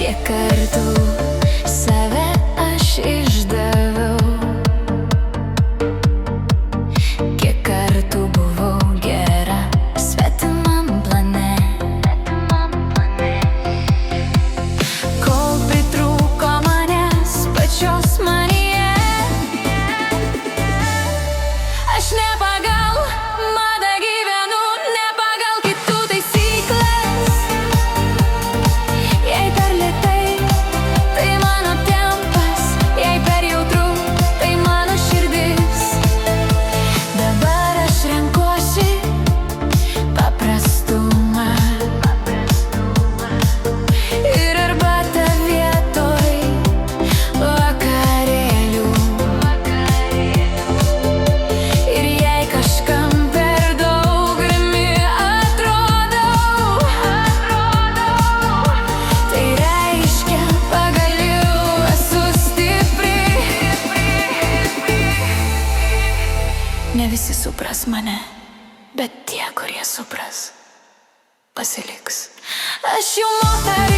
Kiek kartų save aš išdaviau, kiek kartų buvau gera svetimam plane, kol pritrūko manęs pačios manyje. Aš ne pagal madą gyvenu, ne pagal kitų taisyklės. Jei per lėtai, tai mano tempas, jei per jautru, tai mano širdis. Dabar aš renkuosi paprastumą ir arbatą vietoj vakarėlių. Ir jei kažkam per daug rami atrodau, tai reiškia pagaliau esu stipri. Ne visi supras mane, bet tie, kurie supras, pasiliks. Aš jų moteris.